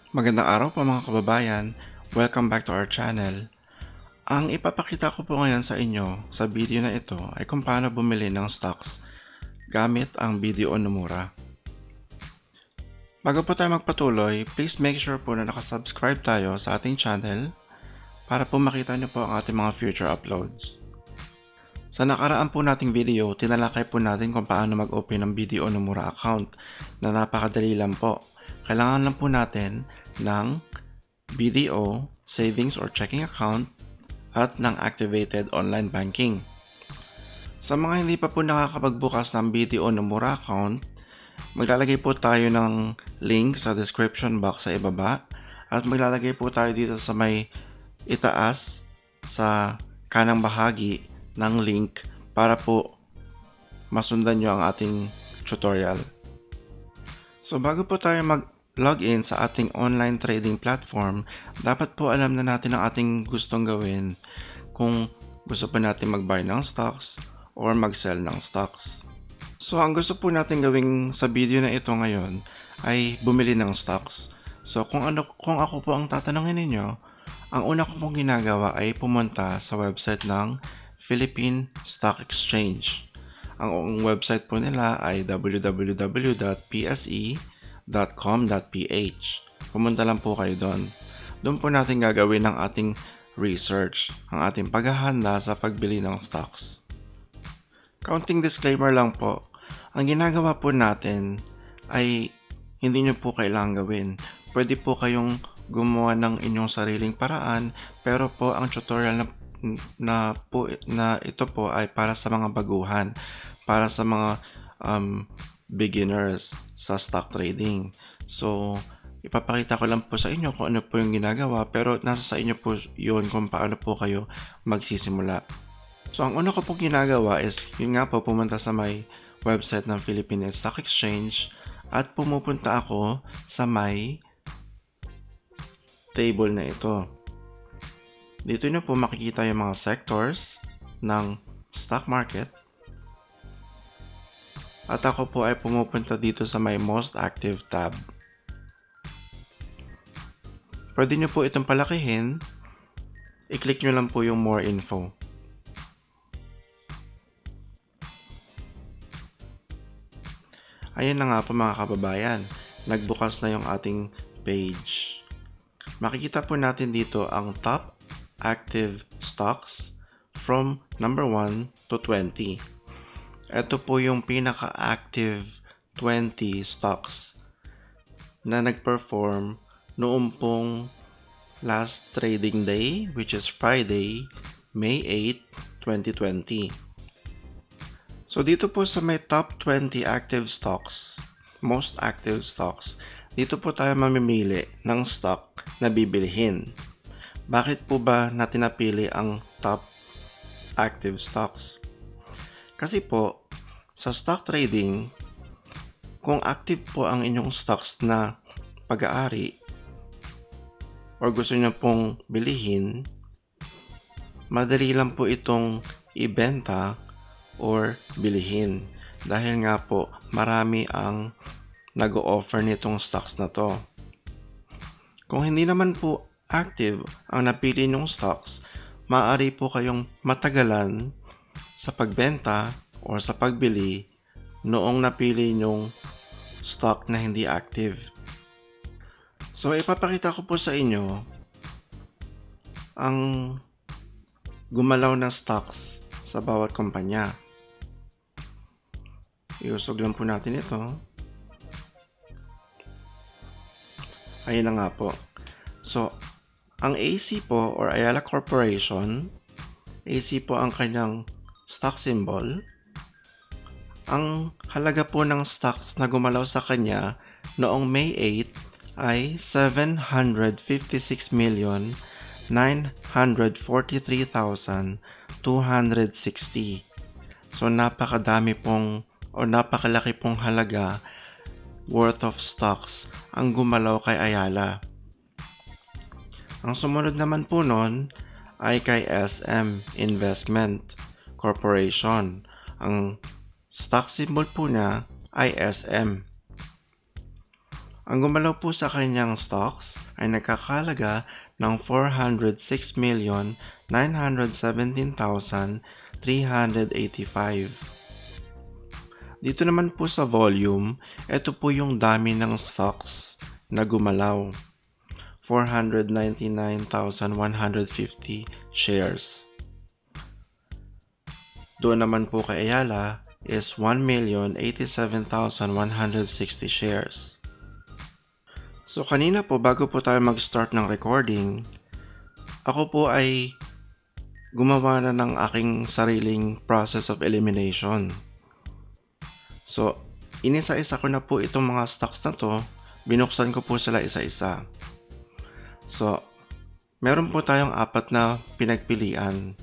Magandang araw po mga kababayan. Welcome back to our channel. Ang ipapakita ko po ngayon sa inyo sa video na ito ay kung paano bumili ng stocks gamit ang BDO Nomura. Bago po tayo magpatuloy, please make sure po na nakasubscribe tayo sa ating channel para po makita niyo po ang ating mga future uploads. Sa nakaraan po nating video, tinalakay po natin kung paano mag-open ng BDO Nomura account na napakadali lang po. Kailangan lang po natin ng BDO savings or checking account at ng activated online banking. Sa mga hindi pa po nakakapagbukas ng BDO Nomura account, maglalagay po tayo ng link sa description box sa ibaba at maglalagay po tayo dito sa may itaas sa kanang bahagi ng link para po masundan nyo ang ating tutorial. So bago po tayo mag-login sa ating online trading platform, dapat po alam na natin ang ating gustong gawin kung gusto po natin mag-buy ng stocks or mag-sell ng stocks. So ang gusto po natin gawin sa video na ito ngayon ay bumili ng stocks. So kung ako po ang tatanungin ninyo, ang una ko pong ginagawa ay pumunta sa website ng Philippine Stock Exchange. Ang website po nila ay www.pse.com.ph. Pumunta lang po kayo doon. Doon po natin gagawin ang ating research, ang ating paghahanda sa pagbili ng stocks. Counting disclaimer lang po, ang ginagawa po natin ay hindi nyo po kailangan gawin. Pwede po kayong gumawa ng inyong sariling paraan, pero po ang tutorial na ito po ay para sa mga baguhan, para sa mga beginners sa stock trading. So, ipapakita ko lang po sa inyo kung ano po yung ginagawa, pero nasa sa inyo po yun kung paano po kayo magsisimula. So, ang una ko po ginagawa is, yun nga po, pumunta sa may website ng Philippine Stock Exchange at pumupunta ako sa may table na ito. Dito nyo po makikita yung mga sectors ng stock market. At ako po ay pumupunta dito sa may most active tab. Pwede nyo po itong palakihin. I-click nyo lang po yung more info. Ayan na nga po mga kababayan. Nagbukas na yung ating page. Makikita po natin dito ang top active stocks from number 1 to 20. Ito po yung pinaka-active 20 stocks na nag-perform noong pong last trading day, which is Friday, May 8, 2020. So dito po sa may top 20 active stocks, most active stocks, dito po tayo mamimili ng stock na bibilihin. Bakit po ba natin napili ang top active stocks? Kasi po, sa stock trading, kung active po ang inyong stocks na pag-aari or gusto nyo pong bilihin, madali lang po itong ibenta or bilihin. Dahil nga po, marami ang nag-o-offer nitong stocks na to. Kung hindi naman po active ang napili nyong stocks, maaari po kayong matagalan sa pagbenta o sa pagbili noong napili nyong stock na hindi active. So, ipapakita ko po sa inyo ang gumalaw na stocks sa bawat kumpanya. Iusog lang po natin ito. Ayun na nga po. So, ang AC po or Ayala Corporation, AC po ang kanyang stock symbol. Ang halaga po ng stocks na gumalaw sa kanya noong May 8 ay 756,943,260. So napakadami pong o napakalaki pong halaga worth of stocks ang gumalaw kay Ayala. Ang sumunod naman po nun ay kay SM Investment Corporation. Ang stock symbol po niya ay SM. Ang gumalaw po sa kanyang stocks ay nagkakahalaga ng 406,917,385. Dito naman po sa volume, ito po yung dami ng stocks na gumalaw. 499,150 shares. Doon naman po kay Ayala is 1,087,160 shares. So kanina po bago po tayo mag-start ng recording, ako po ay gumawa na ng aking sariling process of elimination. So inisa-isa ko na po itong mga stocks na to, binuksan ko po sila isa-isa. So meron po tayong 4 na pinagpilian.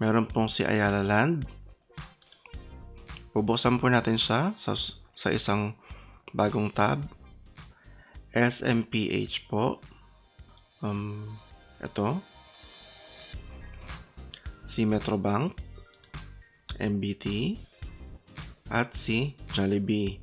Meron pong si Ayala Land. Bubuksan po natin siya sa isang bagong tab. SMPH po. Ito. Si Metrobank, MBT, at si Jollibee,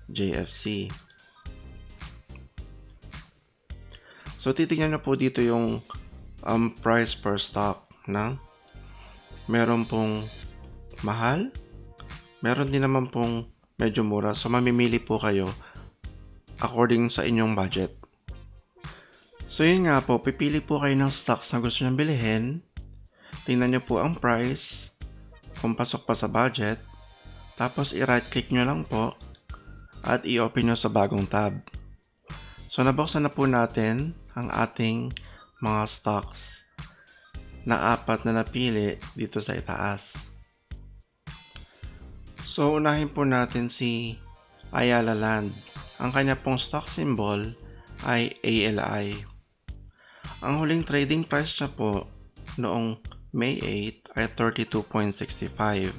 JFC. So titingnan na po dito yung price per stock na meron pong mahal, meron din naman pong medyo mura. So mamimili po kayo according sa inyong budget. So yun nga po, pipili po kayo ng stocks na gusto nyo bilhin. Tingnan nyo po ang price, kung pasok pa sa budget. Tapos i-right click nyo lang po at i-open nyo sa bagong tab. So nabuksan na po natin ang ating mga stocks na 4 na napili dito sa itaas. So unahin po natin si Ayala Land. Ang kanya pong stock symbol ay ALI. Ang huling trading price niya po noong May 8 ay 32.65.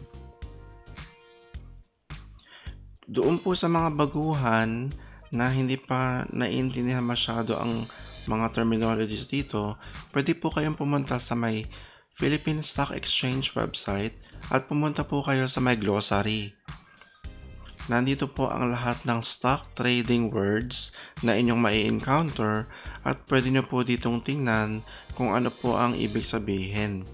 Doon po sa mga baguhan na hindi pa naiintindihan masyado ang mga terminologies dito, pwede po kayong pumunta sa may Philippine Stock Exchange website at pumunta po kayo sa may glossary. Nandito po ang lahat ng stock trading words na inyong mai-encounter at pwede nyo po ditong tingnan kung ano po ang ibig sabihin.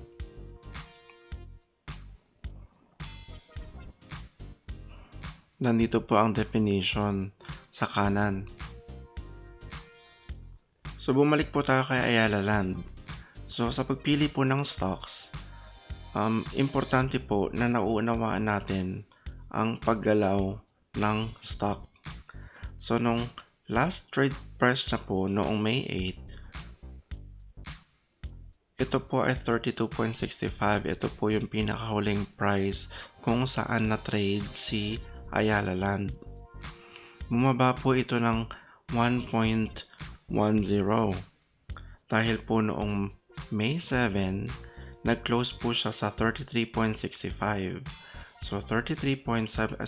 Nandito po ang definition sa kanan. So bumalik po tayo kay Ayala Land. So sa pagpili po ng stocks, importante po na nauunawaan natin ang paggalaw ng stock. So nung last trade price na po noong May 8, ito po ay 32.65. Ito po yung pinakahuling price kung saan na-trade si Ayala Land. Bumaba po ito ng 1.10 dahil po noong May 7, nag-close po siya sa 33.65. So 33.75.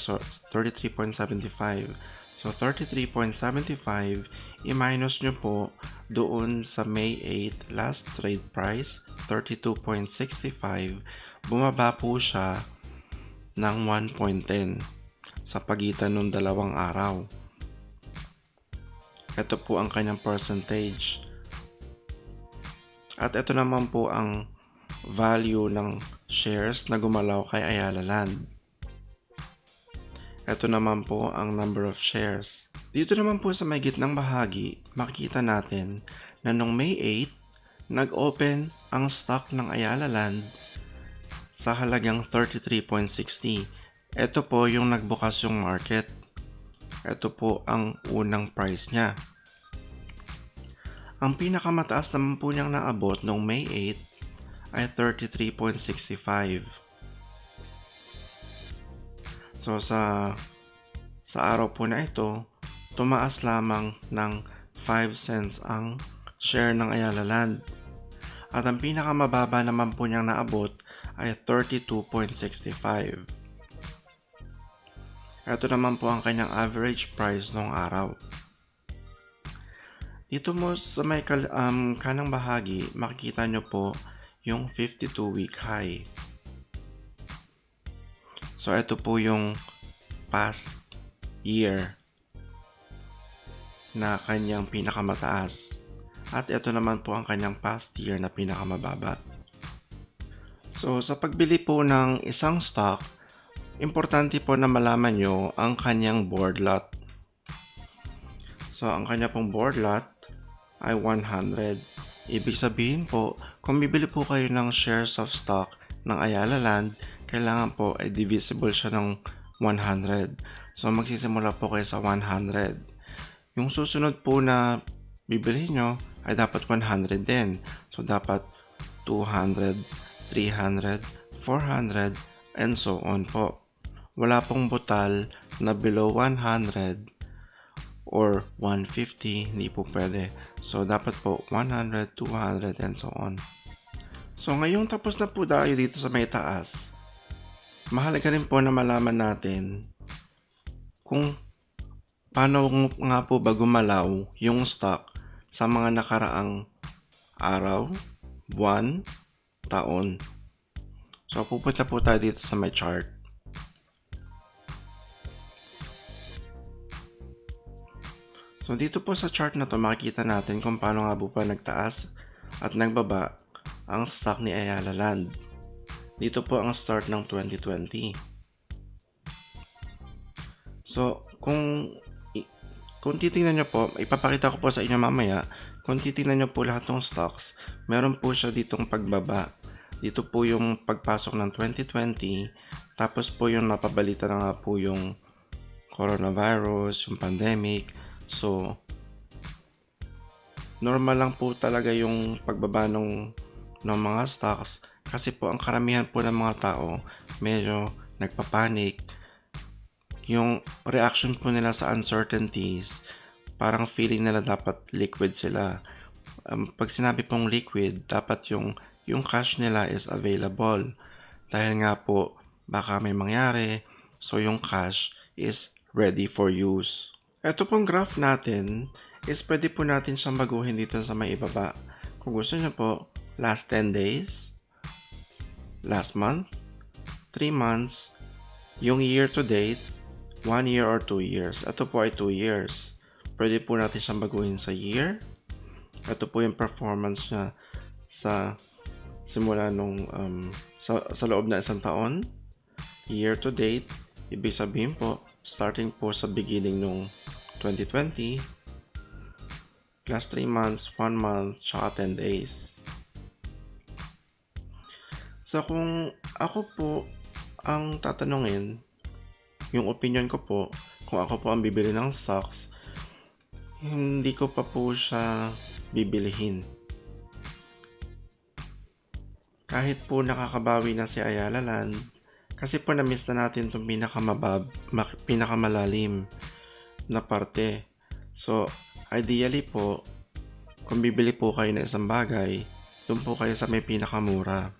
So 33.75 i-minus nyo po doon sa May 8 last trade price 32.65, bumaba po siya ng 1.10 sa pagitan ng dalawang araw. Ito po ang kanyang percentage. At ito naman po ang value ng shares na gumalaw kay Ayala Land. Ito naman po ang number of shares. Dito naman po sa may gitnang bahagi, makikita natin na noong May 8, nag-open ang stock ng Ayala Land sa halagang 33.60. Ito po yung nagbukas yung market. Ito po ang unang price niya. Ang pinakamataas naman po niyang naabot noong May 8 ay 33.65. So sa araw po na ito, tumaas lamang ng 5 cents ang share ng Ayala Land. At ang pinakamababa naman po niyang naabot ay 32.65. Ito naman po ang kanyang average price noong araw. Dito mo sa may kanang bahagi, makikita nyo po yung 52-week high. So ito po yung past year. na kanyang pinakamataas. At ito naman po ang kanyang past year na pinakamababa. So, sa pagbili po ng isang stock, importante po na malaman nyo ang kanyang board lot. So, ang kanya pong board lot ay 100. Ibig sabihin po, kung bibili po kayo ng shares of stock ng Ayala Land, kailangan po ay divisible siya ng 100. So, magsisimula po kayo sa 100. Yung susunod po na bibili nyo ay dapat 100 din. So, dapat 200, 300, 400, and so on po. Wala pong butal na below 100 or 150, hindi po pwede. So, dapat po 100, 200, and so on. So, ngayong tapos na po tayo dito sa may taas, mahalaga rin po na malaman natin kung paano nga po ba gumalaw yung stock sa mga nakaraang araw, buwan, taon. So, pupunta po tayo dito sa may chart. So, dito po sa chart na to, makikita natin kung paano nga po pa nagtaas at nagbaba ang stock ni Ayala Land. Dito po ang start ng 2020. So, kung titingnan nyo po, ipapakita ko po sa inyo mamaya, kung titingnan nyo po lahat ng stocks, meron po siya ditong pagbaba. Dito po yung pagpasok ng 2020, tapos po yung napabalita na nga po yung coronavirus, yung pandemic. So, normal lang po talaga yung pagbaba ng mga stocks kasi po ang karamihan po ng mga tao medyo nagpapanik. Yung reaction po nila sa uncertainties, parang feeling nila dapat liquid sila. Pag sinabi pong liquid, dapat yung cash nila is available. Dahil nga po, baka may mangyari, so yung cash is ready for use. Ito pong graph natin is pwede po natin siyang baguhin dito sa may ibaba. Kung gusto nyo po, last 10 days, last month, 3 months, yung year to date, 1 year or 2 years. Ito po ay 2 years. Pwede po natin siyang baguhin sa year. Ito po yung performance niya sa simula nung sa loob na isang taon. Year to date, ibig sabihin po, starting po sa beginning nung 2020, last 3 months, 1 month, tsaka 10 days. So, kung ako po ang tatanungin, yung opinion ko po, kung ako po ang bibili ng stocks, hindi ko pa po siya bibilihin. Kahit po nakakabawi na si Ayala Land, kasi po na-miss na natin itong pinakamalalim na parte. So, ideally po, kung bibili po kayo ng isang bagay, doon po kayo sa may pinakamura.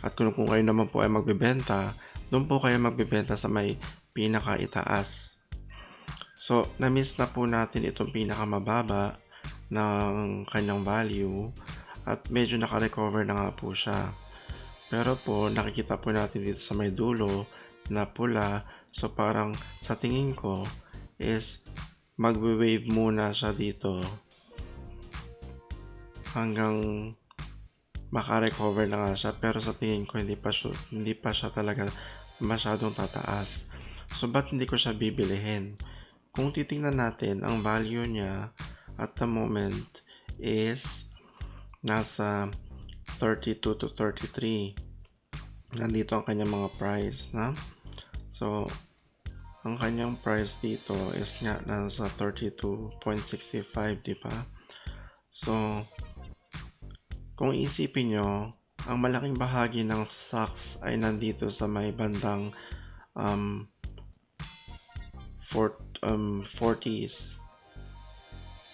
At kung kayo naman po ay magbebenta, doon po kayo magbebenta sa may pinakaitaas. So, na-miss na po natin itong pinakamababa ng kanyang value at medyo naka-recover na nga po siya. Pero po, nakikita po natin dito sa may dulo na pula. So, parang sa tingin ko is magwe-wave muna siya dito hanggang maka-recover na nga siya. Pero sa tingin ko, hindi pa siya talaga masyadong tataas. So, ba't hindi ko siya bibilihin? Kung titingnan natin, ang value niya at the moment is nasa 32 to 33. Nandito ang kanyang mga price, na? So, ang kanyang price dito is nga nasa 32.65, di ba? So, kung isipin nyo, ang malaking bahagi ng stocks ay nandito sa may bandang 40s.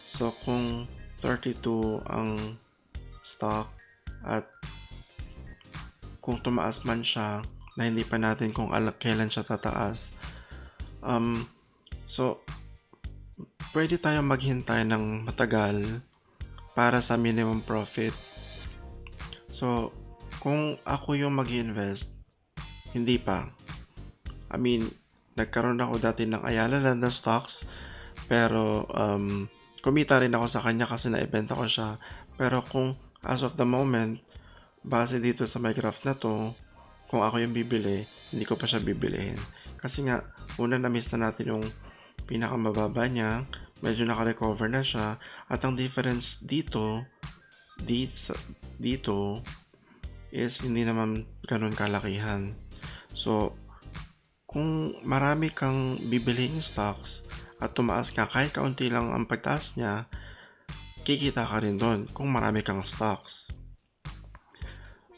So, kung 32 ang stock at kung tumaas man siya, na hindi pa natin kung kailan siya tataas, so, pwede tayo maghintay ng matagal para sa minimum profit. So, kung ako yung mag-invest, hindi pa. I mean, nagkaroon ako dati ng Ayala Land na stocks, Pero kumita rin ako sa kanya kasi naibenta ko siya. Pero kung as of the moment, base dito sa my graph na to, kung ako yung bibili, hindi ko pa siya bibilihin. Kasi nga, una na-miss na natin yung pinakamababa niya, medyo naka-recover na siya, at ang difference dito is hindi naman ganun kalakihan. So, kung marami kang bibiling stocks at tumaas ka, kahit kaunti lang ang pagtaas niya, kikita ka rin doon kung marami kang stocks.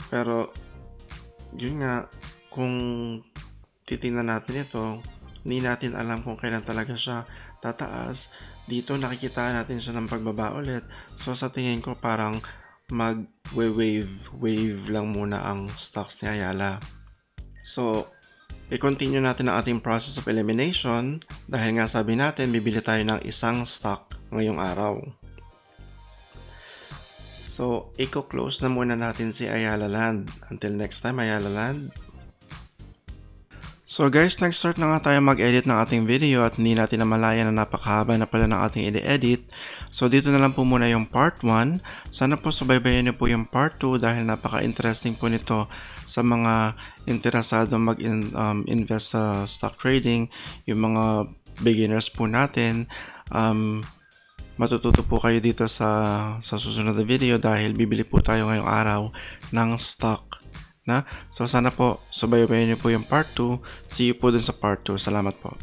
Pero, yun nga, kung titingnan natin ito, hindi natin alam kung kailan talaga siya tataas. Dito nakikita natin siya ng pagbaba ulit. So sa tingin ko parang wave lang muna ang stocks ni Ayala. So, i-continue natin ang ating process of elimination dahil nga sabi natin bibili tayo ng isang stock ngayong araw. So, i-close na muna natin si Ayala Land. Until next time, Ayala Land. So guys, nag-start na nga tayo mag-edit ng ating video at hindi natin namalayan na napakahaba na pala ng ating edit. So dito na lang po muna yung part 1. Sana po subaybayan niyo po yung part 2 dahil napaka-interesting po nito sa mga interesado mag-invest sa stock trading, yung mga beginners po natin. Matututo po kayo dito sa susunod na video dahil bibili po tayo ngayong araw ng stock. So sana po subaybayan niyo po yung part 2. See you po dun sa part 2. Salamat po.